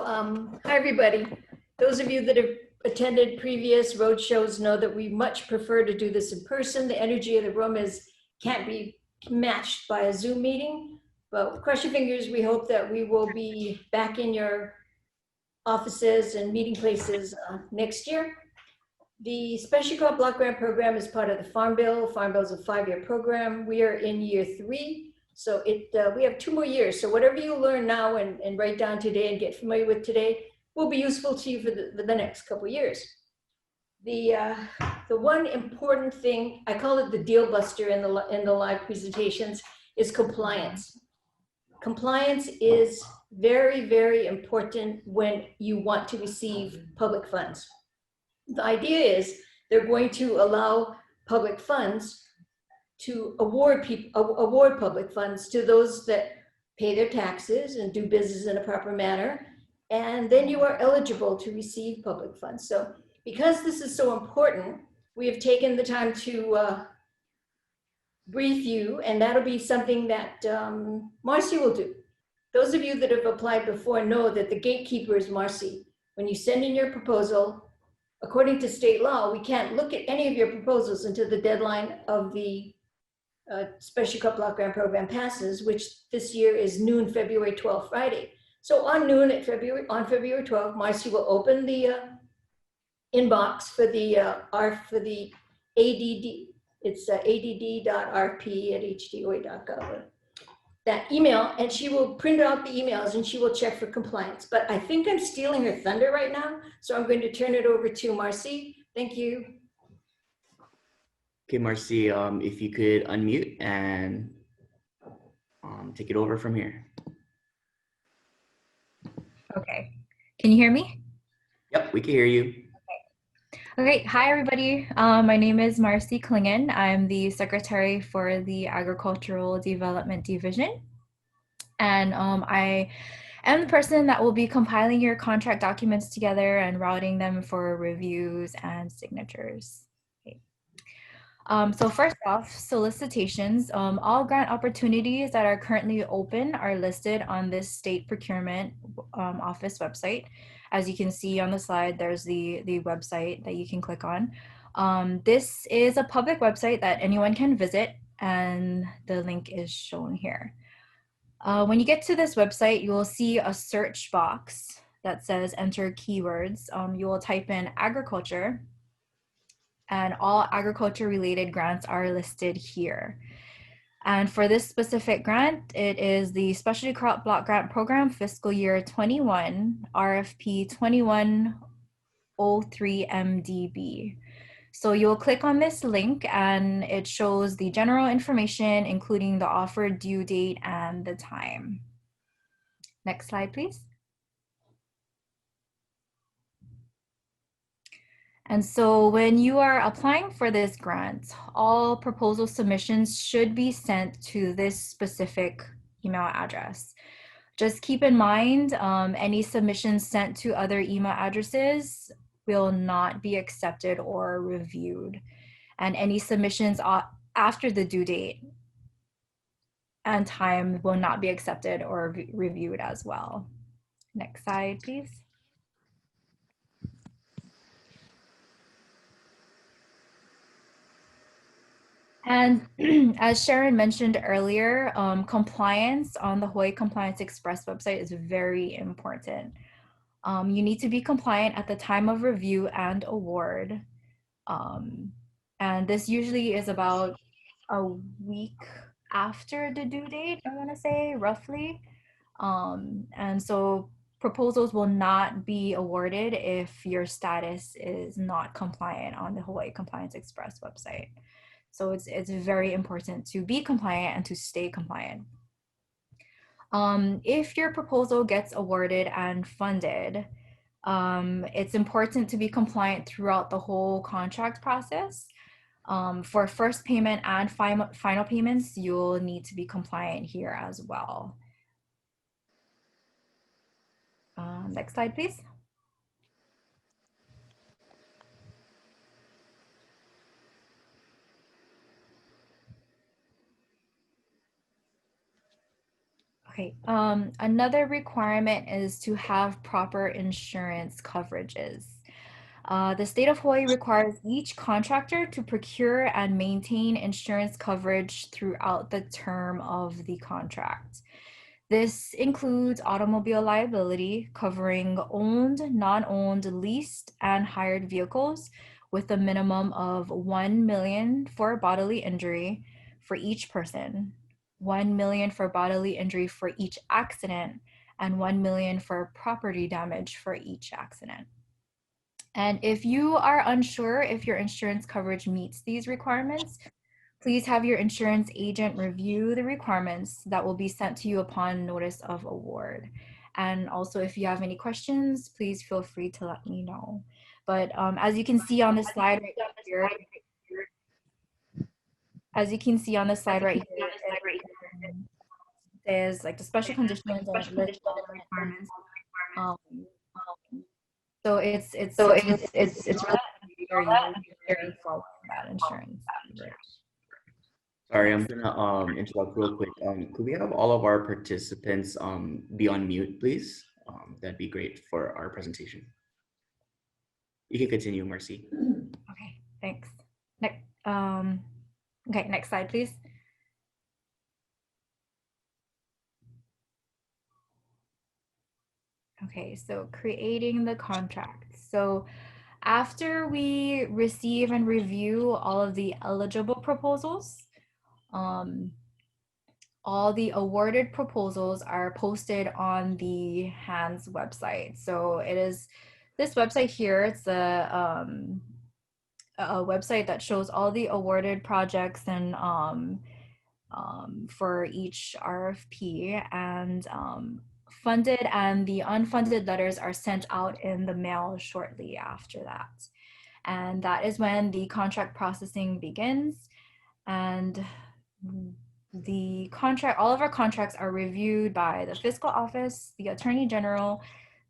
Hi, everybody. Those of you that have attended previous road shows know that we much prefer to do this in person. The energy of the room can't be matched by a Zoom meeting, but cross your fingers. We hope that we will be back in your offices and meeting places next year. The Special Crop Block Grant Program is part of the Farm Bill. Farm Bill is a 5-year program. We are in year 3. So we have 2 more years. So whatever you learn now and write down today and get familiar with today will be useful to you for the next couple years. The one important thing, I call it the deal buster in the live presentations, is compliance. Compliance is very, very important when you want to receive public funds. The idea is they're going to allow public funds to award public funds to those that pay their taxes and do business in a proper manner, and then you are eligible to receive public funds. So because this is so important, we have taken the time to brief you, and that'll be something that Marcy will do. Those of you that have applied before know that the gatekeeper is Marcy. When you send in your proposal, according to state law, we can't look at any of your proposals until the deadline of the Special Crop Block Grant Program passes, which this year is noon, February 12th, Friday. So on noon on February 12th, Marcy will open the inbox for the ADD. It's add.rp@hdoi.gov. That email, and she will print out the emails and she will check for compliance. But I think I'm stealing her thunder right now, so I'm going to turn it over to Marcy. Thank you. Okay, Marcy, if you could unmute and take it over from here. Okay, can you hear me? Yep, we can hear you. Okay, hi everybody. My name is Marcy Klingen. I'm the Secretary for the Agricultural Development Division. And I am the person that will be compiling your contract documents together and routing them for reviews and signatures. So first off, solicitations. All grant opportunities that are currently open are listed on this state procurement office website. As you can see on the slide, there's the website that you can click on. This is a public website that anyone can visit, and the link is shown here. When you get to this website, you will see a search box that says enter keywords. You will type in agriculture, and all agriculture related grants are listed here. And for this specific grant, it is the Specialty Crop Block Grant Program Fiscal Year 21, RFP 2103 MDB. So you'll click on this link and it shows the general information, including the offered due date and the time. Next slide, please. And so when you are applying for this grant, all proposal submissions should be sent to this specific email address. Just keep in mind, any submissions sent to other email addresses will not be accepted or reviewed. And any submissions after the due date and time will not be accepted or reviewed as well. Next slide, please. And as Sharon mentioned earlier, compliance on the Hawaii Compliance Express website is very important. You need to be compliant at the time of review and award. And this usually is about a week after the due date, I want to say, roughly. And so proposals will not be awarded if your status is not compliant on the Hawaii Compliance Express website. So it's very important to be compliant and to stay compliant. If your proposal gets awarded and funded, it's important to be compliant throughout the whole contract process. For first payment and final payments, you'll need to be compliant here as well. Next slide, please. Okay, another requirement is to have proper insurance coverages. The state of Hawaii requires each contractor to procure and maintain insurance coverage throughout the term of the contract. This includes automobile liability covering owned, non-owned, leased, and hired vehicles with a minimum of 1 million for bodily injury for each person, 1 million for bodily injury for each accident, and 1 million for property damage for each accident. And if you are unsure if your insurance coverage meets these requirements, please have your insurance agent review the requirements that will be sent to you upon notice of award. And also, if you have any questions, please feel free to let me know. But as you can see on the slide right here, there's like the special conditions and it lists all the requirements. Um, so it's really very following that insurance. Sorry, I'm gonna interrupt real quick. Could we have all of our participants be on mute, please? That'd be great for our presentation. You can continue, Marcy. Okay, thanks. Next, okay, next slide, please. Okay, so creating the contract. So after we receive and review all of the eligible proposals, all the awarded proposals are posted on the HANDS website. So it is this website here. It's a website that shows all the awarded projects and for each RFP, and funded and the unfunded letters are sent out in the mail shortly after that. And that is when the contract processing begins. And the contract, all of our contracts are reviewed by the fiscal office, the attorney general,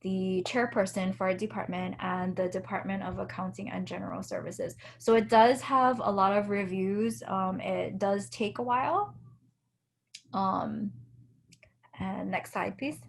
the chairperson for our department, and the Department of Accounting and General Services. So it does have a lot of reviews. It does take a while. And next slide, please.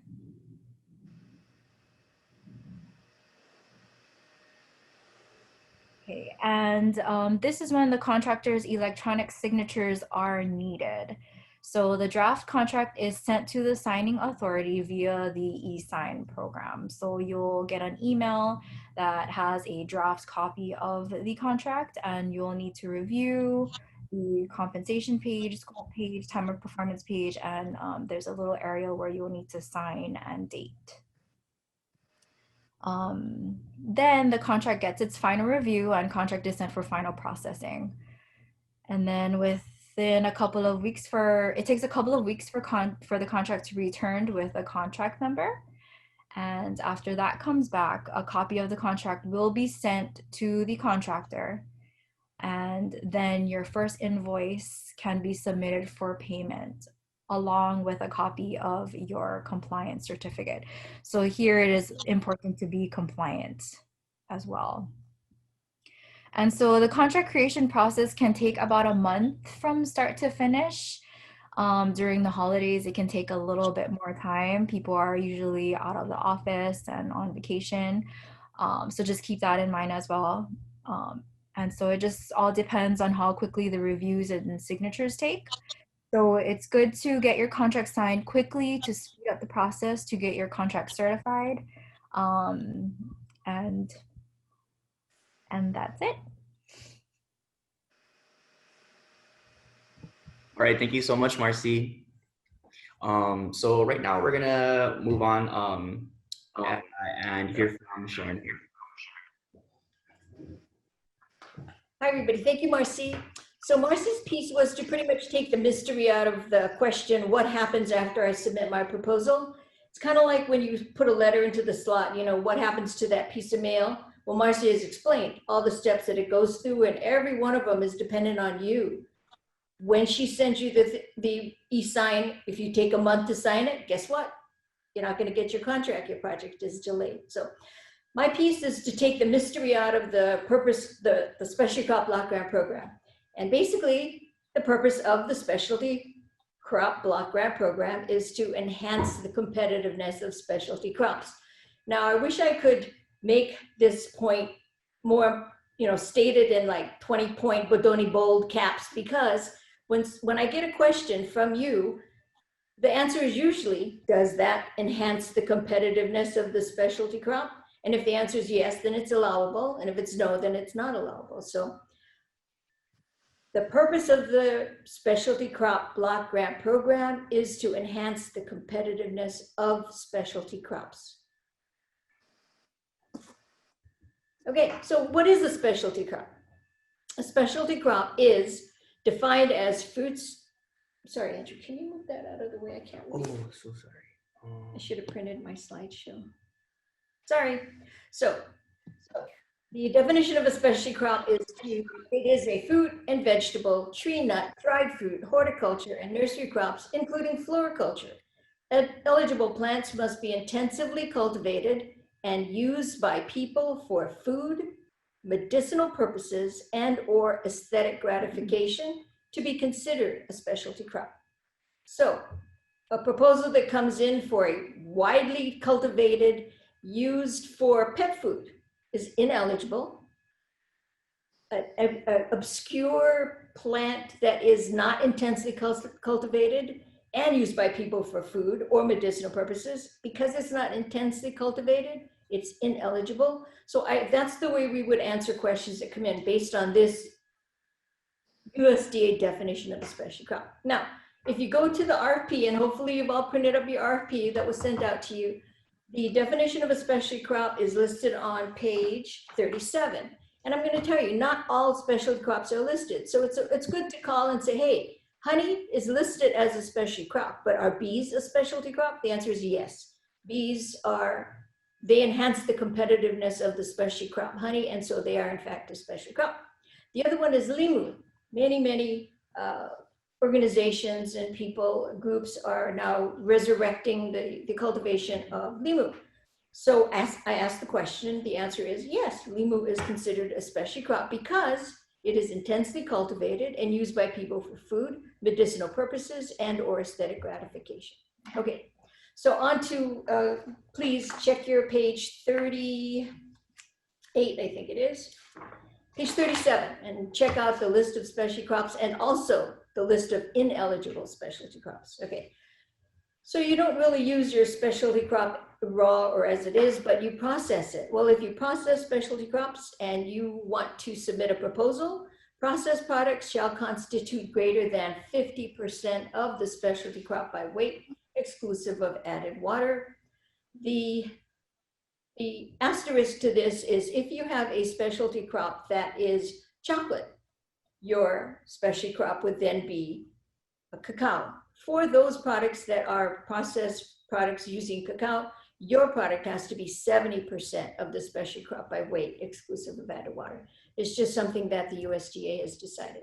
Okay, and this is when the contractor's electronic signatures are needed. So the draft contract is sent to the signing authority via the e-sign program. So you'll get an email that has a draft copy of the contract, and you'll need to review the compensation page, scope page, time of performance page, and there's a little area where you'll need to sign and date. Then the contract gets its final review and contract is sent for final processing. And then within a couple of weeks it takes a couple of weeks for the contract to be returned with a contract number. And after that comes back, a copy of the contract will be sent to the contractor. And then your first invoice can be submitted for payment along with a copy of your compliance certificate. So here it is important to be compliant as well. And so the contract creation process can take about a month from start to finish. During the holidays, it can take a little bit more time. People are usually out of the office and on vacation. So just keep that in mind as well. And so it just all depends on how quickly the reviews and signatures take. So it's good to get your contract signed quickly to speed up the process to get your contract certified. And that's it. All right, thank you so much, Marcy. So right now we're gonna move on and hear from Sharon. Hi, everybody. Thank you, Marcy. So Marcy's piece was to pretty much take the mystery out of the question, what happens after I submit my proposal? It's kind of like when you put a letter into the slot, you know, what happens to that piece of mail? Well, Marcy has explained all the steps that it goes through, and every one of them is dependent on you. When she sends you the e-sign, if you take a month to sign it, guess what? You're not going to get your contract. Your project is delayed. So my piece is to take the mystery out of the purpose, the Specialty Crop Block Grant Program. And basically, the purpose of the Specialty crop block grant program is to enhance the competitiveness of specialty crops. Now, I wish I could make this point more, stated in like 20-point Bodoni bold caps, because when I get a question from you, the answer is usually, does that enhance the competitiveness of the specialty crop? And if the answer is yes, then it's allowable. And if it's no, then it's not allowable. So the purpose of the specialty crop block grant program is to enhance the competitiveness of specialty crops. Okay, so what is a specialty crop? A specialty crop is defined as fruits. Sorry, Andrew, can you move that out of the way? I can't read. Oh, so sorry. I should have printed my slideshow. Sorry. So the definition of a specialty crop is it is a fruit and vegetable, tree nut, dried fruit, horticulture, and nursery crops, including floriculture. Eligible plants must be intensively cultivated and used by people for food, medicinal purposes, and/or aesthetic gratification to be considered a specialty crop. So, a proposal that comes in for a widely cultivated, used for pet food is ineligible. An obscure plant that is not intensely cultivated and used by people for food or medicinal purposes, because it's not intensely cultivated, it's ineligible. So that's the way we would answer questions that come in based on this USDA definition of a specialty crop. Now, if you go to the RFP, and hopefully you've all printed up your RFP that was sent out to you, the definition of a specialty crop is listed on page 37. And I'm going to tell you, not all specialty crops are listed. So it's good to call and say, hey, honey is listed as a specialty crop, but are bees a specialty crop? The answer is yes. Bees they enhance the competitiveness of the specialty crop honey, and so they are in fact a specialty crop. The other one is limu. Many organizations and groups are now resurrecting the cultivation of limu. So as I asked the question, the answer is yes, limu is considered a specialty crop because it is intensely cultivated and used by people for food, medicinal purposes, and/or aesthetic gratification. Okay, so on to, please check your page 38, I think it is. Page 37, and check out the list of specialty crops and also the list of ineligible specialty crops. Okay, so you don't really use your specialty crop raw or as it is, but you process it. Well, if you process specialty crops and you want to submit a proposal, processed products shall constitute greater than 50% of the specialty crop by weight, exclusive of added water. The asterisk to this is if you have a specialty crop that is chocolate, your specialty crop would then be a cacao. For those products that are processed products using cacao, your product has to be 70% of the specialty crop by weight, exclusive of added water. It's just something that the USDA has decided.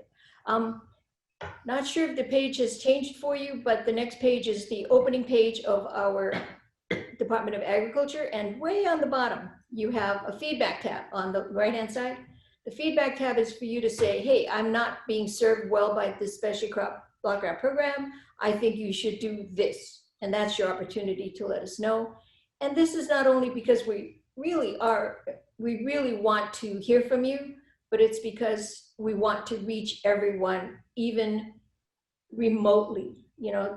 Not sure if the page has changed for you, but the next page is the opening page of our Department of Agriculture, and way on the bottom, you have a feedback tab on the right-hand side. The feedback tab is for you to say, hey, I'm not being served well by this specialty crop block grant program. I think you should do this. And that's your opportunity to let us know. And this is not only because we really want to hear from you, but it's because we want to reach everyone, even remotely,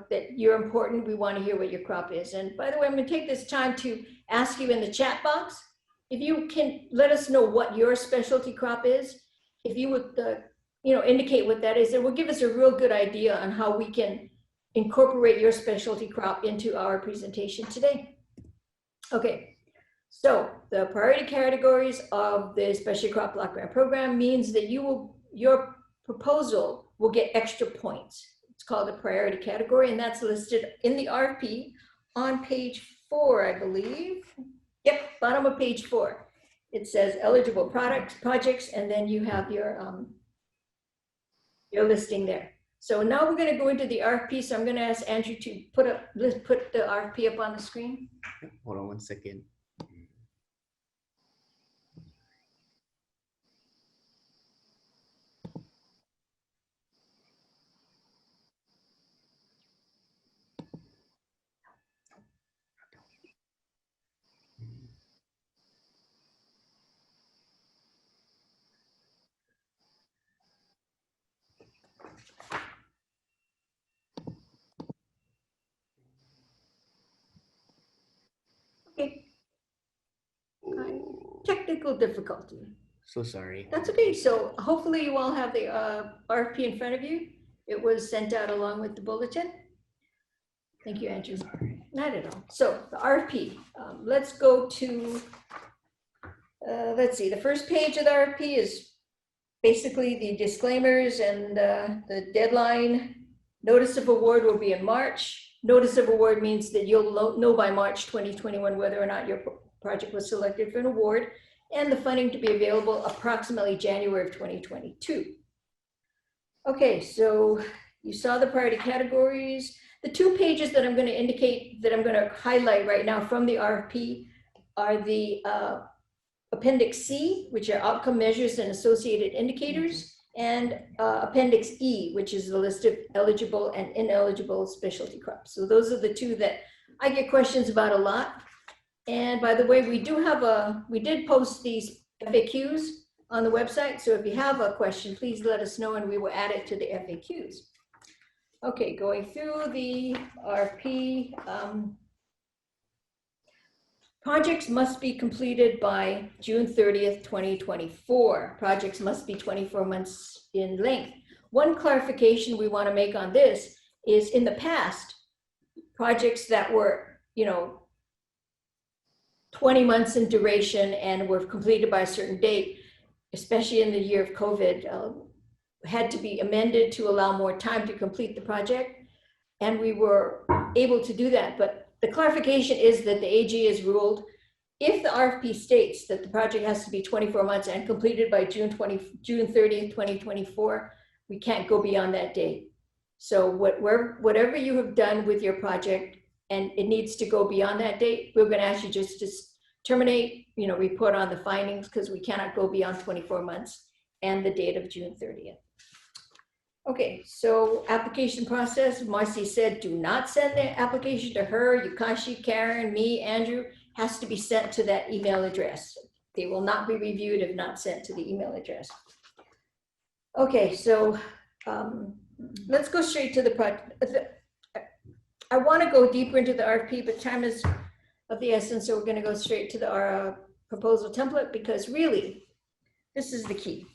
that you're important. We want to hear what your crop is. And by the way, I'm going to take this time to ask you in the chat box, if you can let us know what your specialty crop is, if you would, indicate what that is, it will give us a real good idea on how we can incorporate your specialty crop into our presentation today. Okay, so the priority categories of the specialty crop block grant program means that your proposal will get extra points. It's called a priority category, and that's listed in the RFP on page 4, I believe. Yep, bottom of page 4. It says eligible projects, and then you have your listing there. So now we're going to go into the RFP. So I'm going to ask Andrew to put the RFP up on the screen. Hold on one second. technical difficulty. So sorry. That's okay. So hopefully you all have the RFP in front of you. It was sent out along with the bulletin. Thank you, Andrew. Not at all. So the RFP, let's go to, let's see, the first page of the RFP is basically the disclaimers and the deadline. Notice of award will be in March. Notice of award means that you'll know by March 2021 whether or not your project was selected for an award, and the funding to be available approximately January of 2022. Okay, so you saw the priority categories. The 2 pages that I'm going to indicate, that I'm going to highlight right now from the RFP are the Appendix C, which are outcome measures and associated indicators, and Appendix E, which is the list of eligible and ineligible specialty crops. So those are the 2 that I get questions about a lot. And by the way, we did post these FAQs on the website. So if you have a question, please let us know and we will add it to the FAQs. Okay, going through the RFP. Projects must be completed by June 30th, 2024. Projects must be 24 months in length. One clarification we want to make on this is, in the past, projects that were, 20 months in duration and were completed by a certain date, especially in the year of COVID, had to be amended to allow more time to complete the project. And we were able to do that. But the clarification is that the AG has ruled, if the RFP states that the project has to be 24 months and completed by June 30th, 2024, we can't go beyond that date. So whatever you have done with your project and it needs to go beyond that date, we're going to ask you just to terminate, report on the findings, because we cannot go beyond 24 months and the date of June 30th. Okay, so application process, Marcy said, do not send the application to her, Yukashi, Karen, me, Andrew, has to be sent to that email address. They will not be reviewed if not sent to the email address. Okay, so let's go straight to the project. I want to go deeper into the RFP, but time is of the essence, so we're going to go straight to our proposal template, because really, this is the key.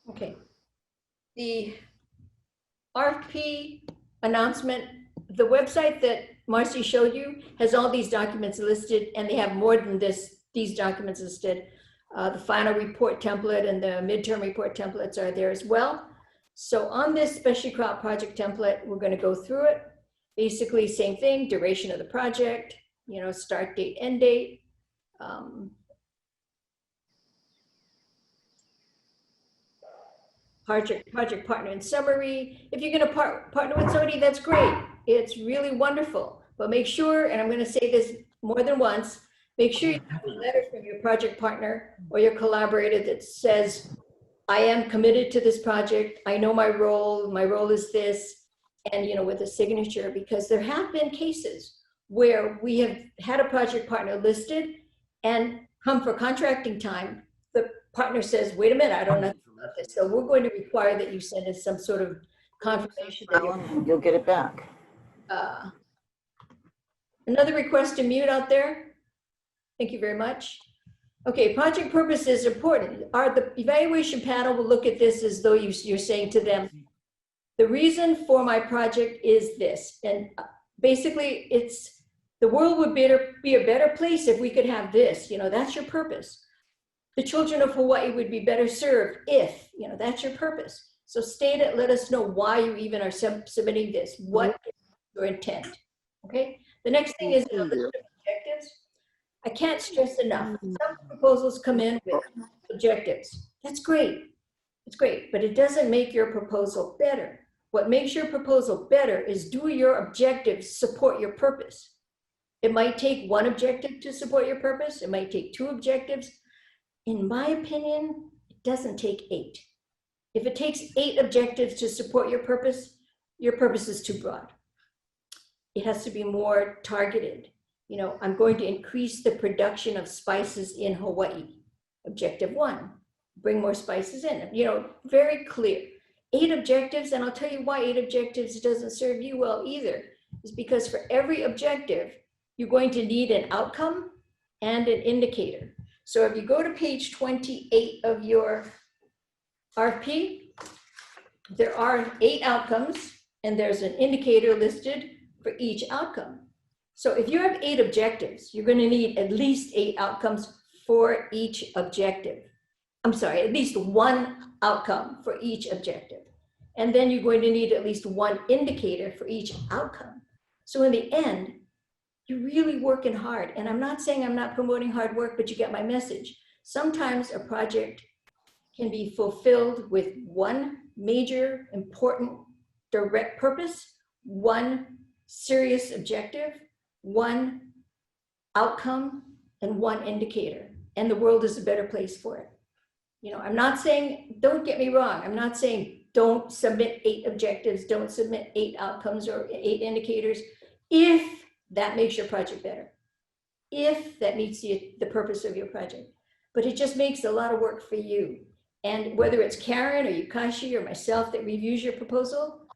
Okay, the RFP announcement, the website that Marcy showed you has all these documents listed, and they have more than these documents listed. The final report template and the midterm report templates are there as well. So on this specialty crop project template, we're going to go through it. Basically, same thing, duration of the project, start date, end date. Project partner in summary. If you're going to partner with somebody, that's great. It's really wonderful. But make sure, and I'm going to say this more than once, make sure you have a letter from your project partner or your collaborator that says, I am committed to this project. I know my role is this, and with a signature, because there have been cases where we have had a project partner listed and come for contracting time, the partner says, wait a minute, I don't know about this. So we're going to require that you send us some sort of confirmation that you'll get it back. Another request to mute out there. Thank you very much. Okay, project purpose is important. The evaluation panel will look at this as though you're saying to them, the reason for my project is this. And basically, the world would be a better place if we could have this. That's your purpose. The children of Hawaii would be better served if, that's your purpose. So state it, let us know why you even are submitting this. What is your intent? Okay, the next thing is the list of objectives. I can't stress enough. Some proposals come in with objectives. That's great. It's great, but it doesn't make your proposal better. What makes your proposal better is, do your objectives support your purpose? It might take one objective to support your purpose. It might take 2 objectives. In my opinion, it doesn't take 8. If it takes 8 objectives to support your purpose is too broad. It has to be more targeted. I'm going to increase the production of spices in Hawaii. Objective 1, bring more spices in. Very clear. 8 objectives, and I'll tell you why 8 objectives doesn't serve you well either, is because for every objective, you're going to need an outcome and an indicator. So if you go to page 28 of your RFP, there are 8 outcomes, and there's an indicator listed for each outcome. So if you have 8 objectives, you're going to need at least 8 outcomes for each objective. I'm sorry, at least 1 outcome for each objective. And then you're going to need at least 1 indicator for each outcome. So in the end, you're really working hard. And I'm not saying I'm not promoting hard work, but you get my message. Sometimes a project can be fulfilled with 1 major, important, direct purpose, 1 serious objective, 1 outcome, and 1 indicator. And the world is a better place for it. You know, I'm not saying, don't get me wrong, I'm not saying don't submit 8 objectives, don't submit 8 outcomes or 8 indicators, if that makes your project better, if that meets the purpose of your project. But it just makes a lot of work for you. And whether it's Karen or Yukashi or myself that reviews your proposal,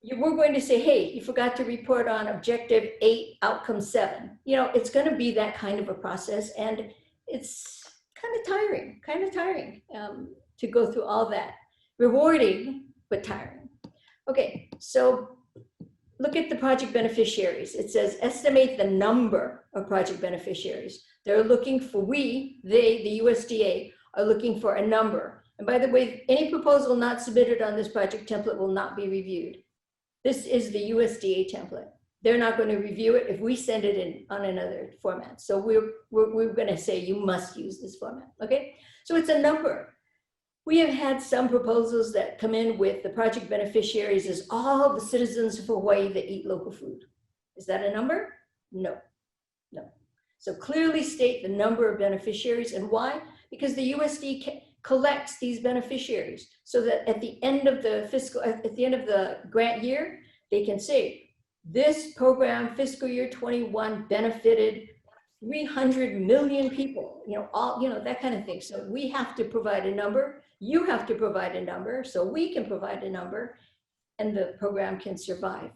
we're going to say, hey, you forgot to report on objective 8, outcome 7. You know, it's going to be that kind of a process, and it's kind of tiring to go through all that. Rewarding, but tiring. Okay, so look at the project beneficiaries. It says estimate the number of project beneficiaries. They're looking for, the USDA, are looking for a number. And by the way, any proposal not submitted on this project template will not be reviewed. This is the USDA template. They're not going to review it if we send it in on another format. So we're going to say you must use this format, okay? So it's a number. We have had some proposals that come in with the project beneficiaries as all the citizens of Hawaii that eat local food. Is that a number? No, no. So clearly state the number of beneficiaries, and why? Because the USD collects these beneficiaries so that at the end of the grant year, they can say, this program fiscal year 21 benefited 300 million people, that kind of thing. So we have to provide a number, you have to provide a number, so we can provide a number, and the program can survive.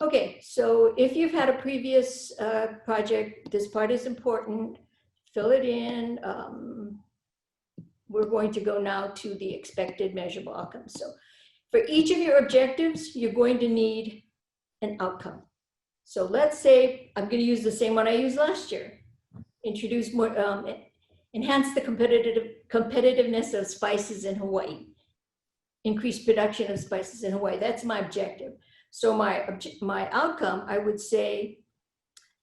Okay, so if you've had a previous project, this part is important, fill it in. We're going to go now to the expected measurable outcomes. So for each of your objectives, you're going to need an outcome. So let's say, I'm going to use the same one I used last year. Introduce more, enhance the competitiveness of spices in Hawaii. Increase production of spices in Hawaii. That's my objective. So my outcome, I would say,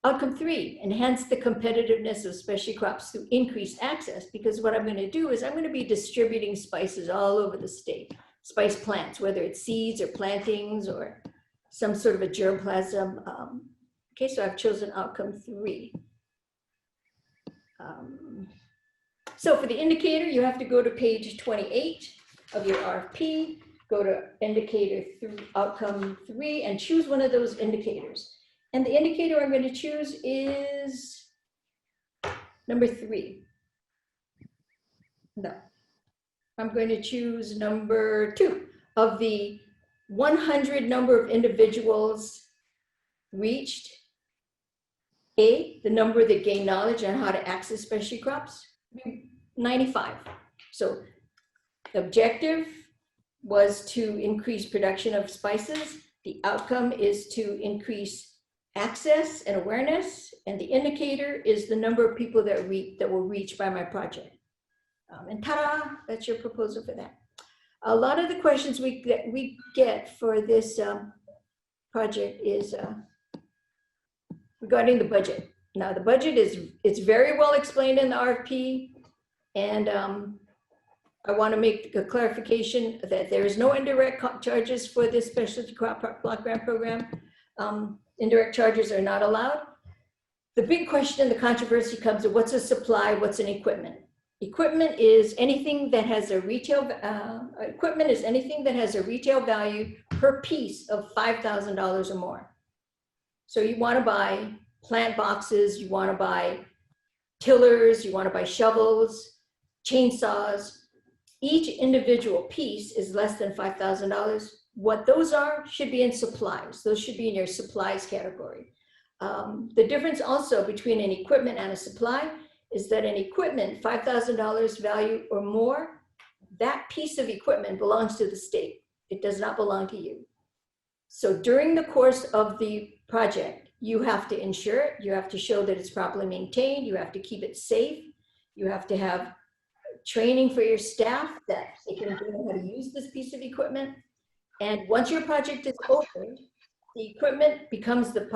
outcome 3, enhance the competitiveness of specialty crops through increased access, because what I'm going to do is I'm going to be distributing spices all over the state, spice plants, whether it's seeds or plantings or some sort of a germplasm. Okay, so I've chosen outcome 3. So for the indicator, you have to go to page 28 of your RFP, go to indicator outcome 3, and choose one of those indicators. And the indicator I'm going to choose is number 3. No, I'm going to choose number 2. Of the 100 number of individuals reached, A, the number that gained knowledge on how to access specialty crops, 95. So the objective was to increase production of spices. The outcome is to increase access and awareness, and the indicator is the number of people that were reached by my project. And ta-da, that's your proposal for that. A lot of the questions that we get for this project is regarding the budget. Now the budget it's very well explained in the RFP, and I want to make a clarification that there is no indirect charges for this specialty crop block grant program. Indirect charges are not allowed. The big question, the controversy comes to what's a supply, what's an equipment? Equipment is anything that has a retail, equipment is anything that has a retail value per piece of $5,000 or more. So you want to buy plant boxes, you want to buy tillers, you want to buy shovels, chainsaws, each individual piece is less than $5,000, what those are should be in supplies. Those should be in your supplies category. The difference also between an equipment and a supply is that an equipment, $5,000 value or more, that piece of equipment belongs to the state. It does not belong to you. So during the course of the project, you have to insure it. You have to show that it's properly maintained. You have to keep it safe. You have to have training for your staff that they can learn how to use this piece of equipment. And once your project is over, the equipment becomes the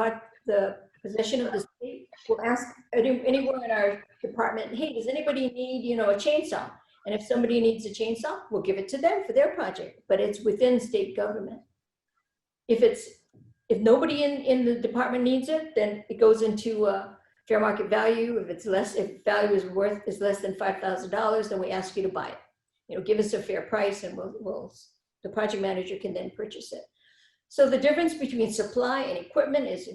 possession of the state. We'll ask anyone in our department, hey, does anybody need, a chainsaw? And if somebody needs a chainsaw, we'll give it to them for their project, but it's within state government. If nobody in the department needs it, then it goes into fair market value. If value is less than $5,000, then we ask you to buy it. Give us a fair price, and the project manager can then purchase it. So the difference between supply and equipment is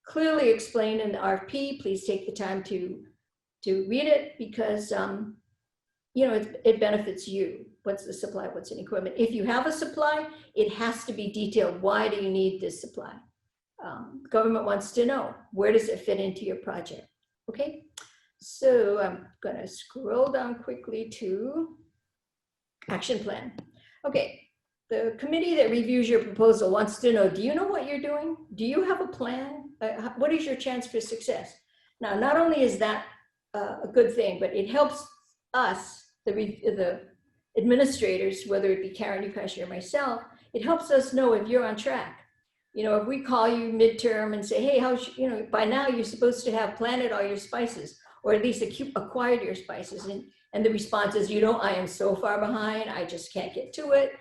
clearly explained in the RFP. Please take the time to read it, because it benefits you. What's the supply? What's an equipment? If you have a supply, it has to be detailed. Why do you need this supply? Government wants to know, where does it fit into your project? Okay, so I'm gonna scroll down quickly to action plan. Okay, the committee that reviews your proposal wants to know, do you know what you're doing? Do you have a plan? What is your chance for success? Now, not only is that a good thing, but it helps us, the administrators, whether it be Karen, Yukashi, or myself, it helps us know if you're on track. If we call you midterm and say, hey, by now you're supposed to have planted all your spices, or at least acquired your spices. And the response is, I am so far behind, I just can't get to it.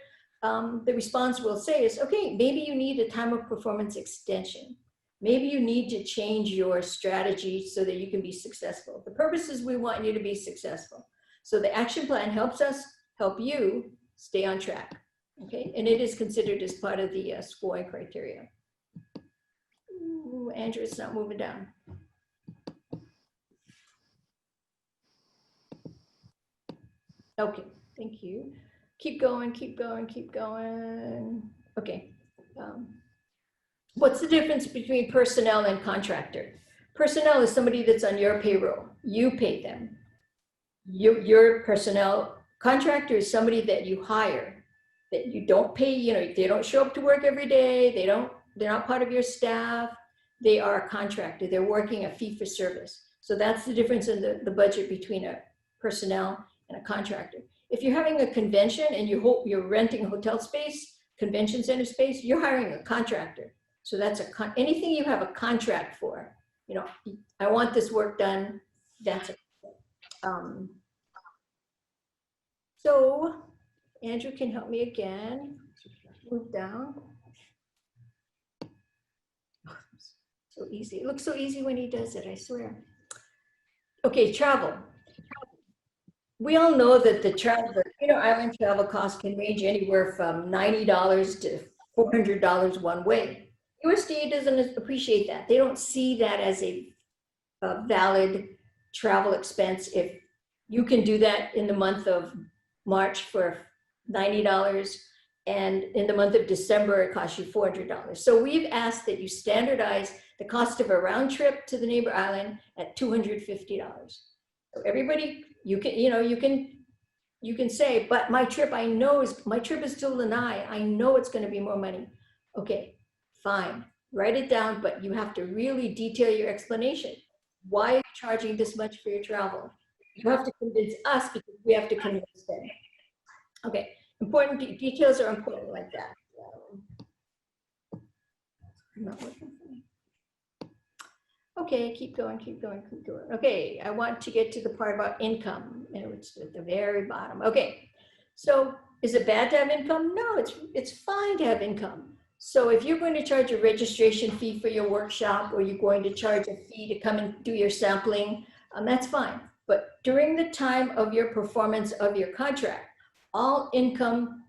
The response we'll say is, okay, maybe you need a time of performance extension. Maybe you need to change your strategy so that you can be successful. The purpose is we want you to be successful. So the action plan helps us help you stay on track. Okay, and it is considered as part of the scoring criteria. Ooh, Andrew, it's not moving down. Okay, thank you. Keep going, keep going, keep going. Okay. What's the difference between personnel and contractor? Personnel is somebody that's on your payroll. You pay them. Your personnel. Contractor is somebody that you hire, that you don't pay. They don't show up to work every day. They're not part of your staff. They are a contractor. They're working a fee for service. So that's the difference in the budget between a personnel and a contractor. If you're having a convention and you're renting hotel space, convention center space, you're hiring a contractor. So that's anything you have a contract for. I want this work done. That's it. So Andrew can help me again. Move down. So easy. It looks so easy when he does it, I swear. Okay, travel. We all know that the island travel costs can range anywhere from $90 to $400 one way. USDA doesn't appreciate that. They don't see that as a valid travel expense. If you can do that in the month of March for $90, and in the month of December, it costs you $400. So we've asked that you standardize the cost of a round trip to the neighbor island at $250. So everybody, you can say, but my trip is to Lanai. I know it's going to be more money. Okay, fine, write it down, but you have to really detail your explanation. Why are you charging this much for your travel? You have to convince us, because we have to convince them. Okay, important details are important like that. Not working for me. Okay, keep going, keep going, keep going. Okay, I want to get to the part about income, and it's at the very bottom. Okay, so is it bad to have income? No, it's fine to have income. So if you're going to charge a registration fee for your workshop, or you're going to charge a fee to come and do your sampling, that's fine. But during the time of your performance of your contract, all income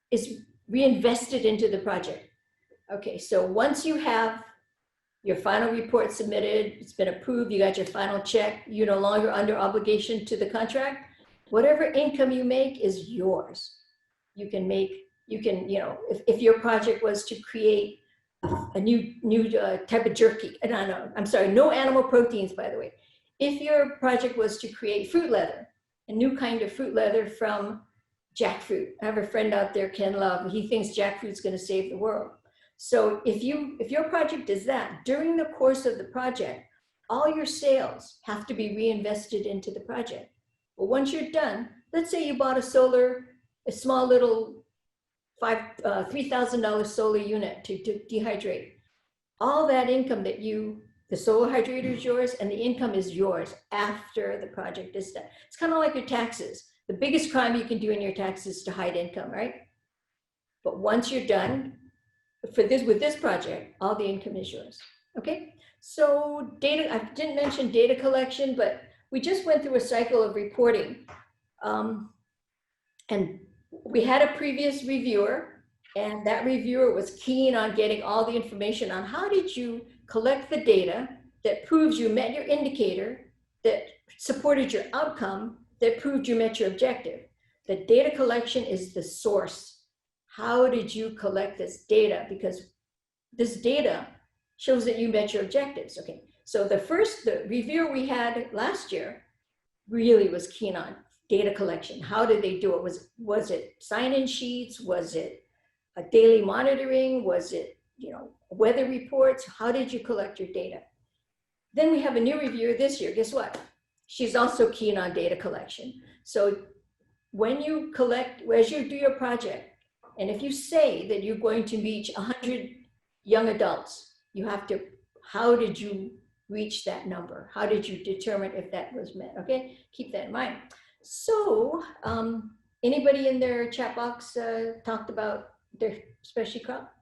is reinvested into the project. Okay, so once you have your final report submitted, it's been approved, you got your final check, you're no longer under obligation to the contract, Whatever income you make is yours. You can, if your project was to create a new type of jerky, and I'm sorry, no animal proteins, by the way. If your project was to create fruit leather, a new kind of fruit leather from jackfruit. I have a friend out there, Ken Love, he thinks jackfruit's gonna save the world. So if your project is that, during the course of the project, all your sales have to be reinvested into the project. But once you're done, let's say you bought a small little $3,000 solar unit to dehydrate. All that income the solar hydrator is yours, and the income is yours after the project is done. It's kind of like your taxes. The biggest crime you can do in your taxes is to hide income, right? But once you're done with this project, all the income is yours. Okay, so data, I didn't mention data collection, but we just went through a cycle of reporting. And we had a previous reviewer, and that reviewer was keen on getting all the information on how did you collect the data that proves you met your indicator, that supported your outcome, that proved you met your objective. The data collection is the source. How did you collect this data? Because this data shows that you met your objectives. Okay, so the reviewer we had last year really was keen on data collection. How did they do it? Was it sign-in sheets? Was it a daily monitoring? Was it, weather reports? How did you collect your data? Then we have a new reviewer this year. Guess what? She's also keen on data collection. So when you collect, as you do your project, and if you say that you're going to reach 100 young adults, you have to, how did you reach that number? How did you determine if that was met? Okay, keep that in mind. So anybody in their chat box talked about their specialty crop?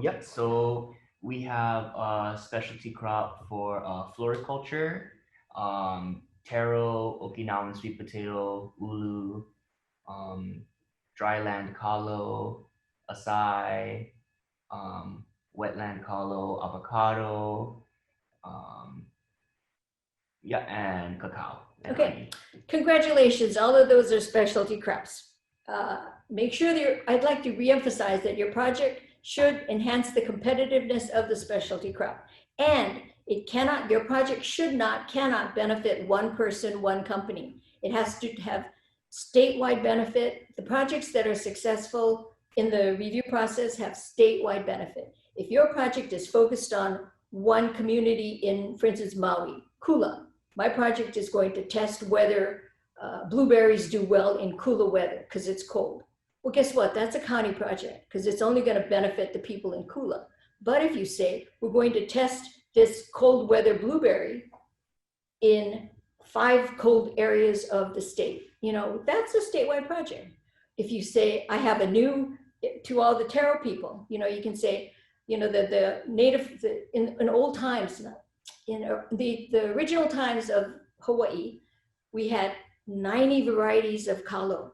Yep, so we have a specialty crop for floriculture, taro, Okinawan sweet potato, ulu, dryland kalo, acai, wetland kalo, avocado, and cacao. And Okay, honey. congratulations. All of those are specialty crops. Make sure that I'd like to reemphasize that your project should enhance the competitiveness of the specialty crop. And your project cannot benefit one person, one company. It has to have statewide benefit. The projects that are successful in the review process have statewide benefit. If your project is focused on one community in, for instance, Maui, Kula, my project is going to test whether blueberries do well in cooler weather because it's cold. Well, guess what? That's a county project because it's only going to benefit the people in Kula. But if you say, we're going to test this cold weather blueberry in 5 cold areas of the state, that's a statewide project. If you say, I have to all the taro people, you can say, the native, in old times, in the original times of Hawaii, we had 90 varieties of kalo.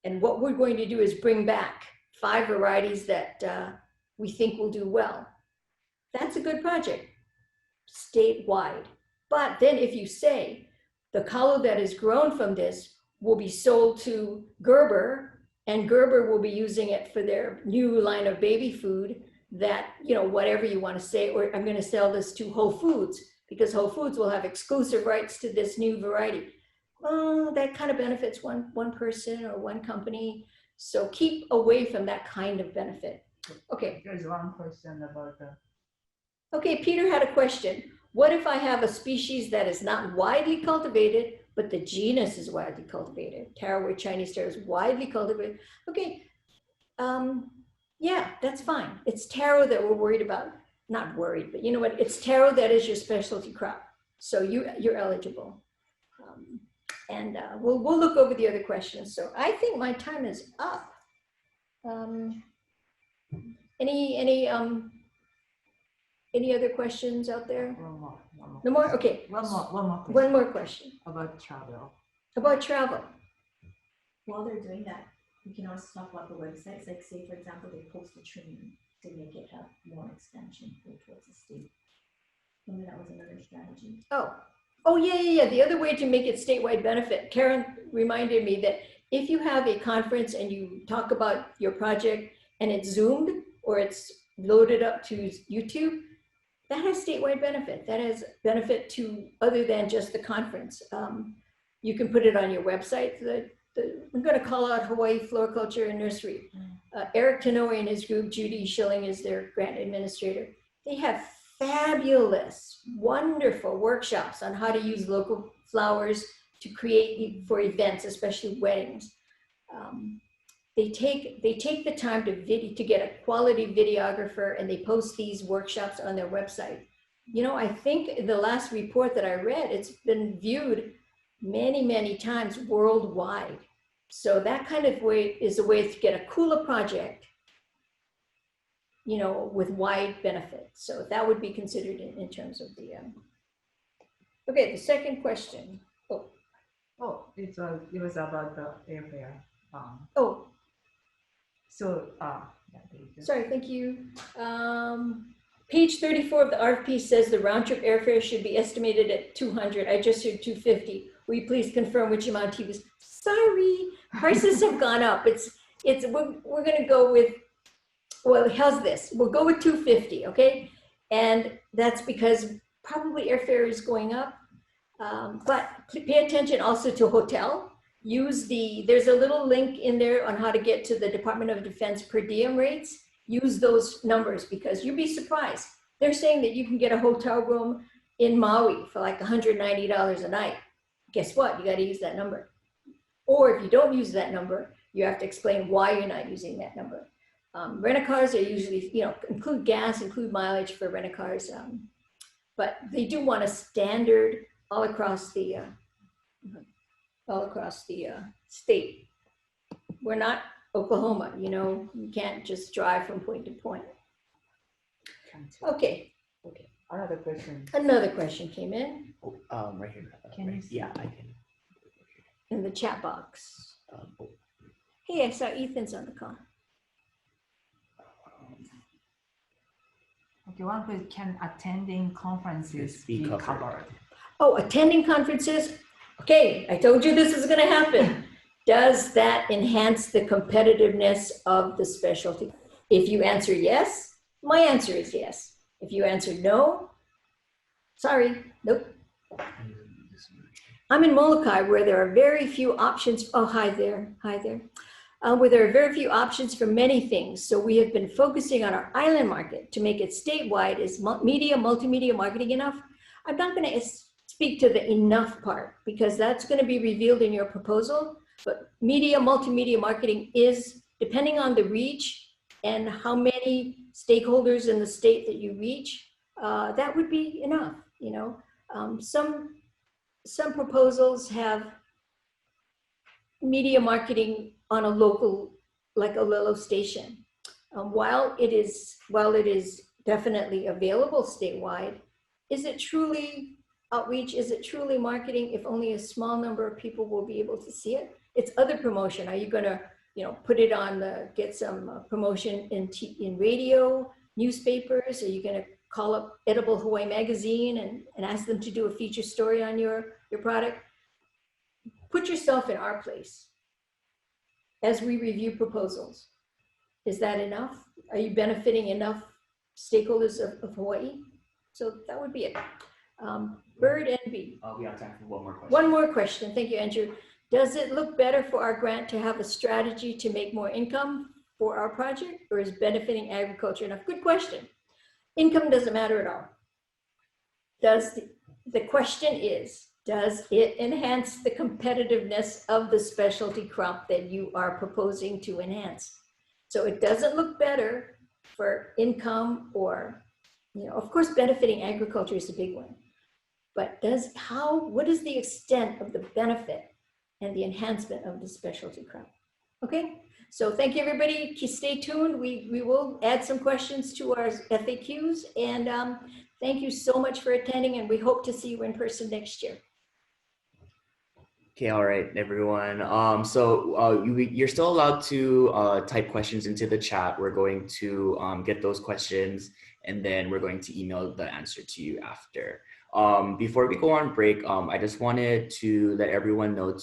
And what we're going to do is bring back 5 varieties that we think will do well. That's a good project, statewide. But then if you say the kalo that is grown from this will be sold to Gerber, and Gerber will be using it for their new line of baby food, that, whatever you want to say, or I'm going to sell this to Whole Foods because Whole Foods will have exclusive rights to this new variety. Well, that kind of benefits one person or one company. So keep away from that kind of benefit. Okay. There's one question about the. Okay, Peter had a question. What if I have a species that is not widely cultivated, but the genus is widely cultivated? Taro or Chinese taro is widely cultivated. Okay, yeah, that's fine. It's taro that we're worried about. Not worried, but you know what? It's taro that is your specialty crop. So you're eligible. And we'll look over the other questions. So I think my time is up. Any other questions out there? One more. No more? Okay. One more question. One more question. About travel. About travel. While they're doing that, we can also talk about the websites. Like, say, for example, they post a training to make it have more expansion towards the state. Maybe that was another strategy. Oh, Oh, yeah. The other way to make it statewide benefit, Karen reminded me that if you have a conference and you talk about your project and it's Zoomed or it's loaded up to YouTube, that has statewide benefit. That has benefit to other than just the conference. You can put it on your website. I'm going to call out Hawaii Floriculture and Nursery. Eric Tanoe and his group, Judy Schilling is their grant administrator. They have fabulous, wonderful workshops on how to use local flowers to create for events, especially weddings. They take the time to get a quality videographer, and they post these workshops on their website. You know, I think the last report that I read, it's been viewed many, many times worldwide. So that kind of way is a way to get a cooler project, you know, with wide benefit. So that would be considered in terms of the, okay, the second question. Oh, it was about the airfare. Oh, So, yeah, there you go. sorry, thank you. Page 34 of the RFP says the round trip airfare should be estimated at 200. I just heard 250. Will you please confirm which amount he was? Sorry, prices have gone up. We're gonna go with, well, how's this? We'll go with 250, okay? And that's because probably airfare is going up. But pay attention also to hotel. There's a little link in there on how to get to the Department of Defense per diem rates. Use those numbers because you'd be surprised. They're saying that you can get a hotel room in Maui for like $190 a night. Guess what? You got to use that number. Or if you don't use that number, you have to explain why you're not using that number. Rent-a-cars are usually, you know, include gas, include mileage for rent-a-cars. But they do want a standard all across the state. We're not Oklahoma, you know, you can't just drive from point to point. Okay, Another question. another question came in Right here. Can you see? Yeah, I can. in the chat box. Oh, Hey, I saw Ethan's on the call. Okay, one question, can attending conferences Yes, be be covered? covered. Oh, attending conferences. Okay, I told you this was gonna happen. Does that enhance the competitiveness of the specialty? If you answer yes, my answer is yes. If you answer no, sorry, nope. I'm in Molokai where there are very few options. Oh, hi there, where there are very few options for many things. So we have been focusing on our island market to make it statewide. Is multimedia marketing enough? I'm not gonna speak to the enough part because that's gonna be revealed in your proposal. But multimedia marketing is, depending on the reach and how many stakeholders in the state that you reach, that would be enough, you know. Some proposals have media marketing on a local, like a little station. While it is definitely available statewide, is it truly outreach? Is it truly marketing if only a small number of people will be able to see it? It's other promotion. Are you gonna, you know, put it on get some promotion in radio, newspapers? Are you gonna call up Edible Hawaii Magazine and ask them to do a feature story on your product? Put yourself in our place as we review proposals. Is that enough? Are you benefiting enough stakeholders of Hawaii? So that would be it. Bird and Bee. We have time for one more question. One more question. Thank you, Andrew. Does it look better for our grant to have a strategy to make more income for our project, or is benefiting agriculture enough? Good question. Income doesn't matter at all. The question is, does it enhance the competitiveness of the specialty crop that you are proposing to enhance? So it doesn't look better for income or, you know, of course, benefiting agriculture is a big one. But what is the extent of the benefit and the enhancement of the specialty crop? Okay, so thank you, everybody. Stay tuned. We will add some questions to our FAQs, and thank you so much for attending, and we hope to see you in person next year. Okay. Okay, all right, everyone. You're still allowed to type questions into the chat. We're going to get those questions, and then we're going to email the answer to you after. Before we go on break, I just wanted to let everyone know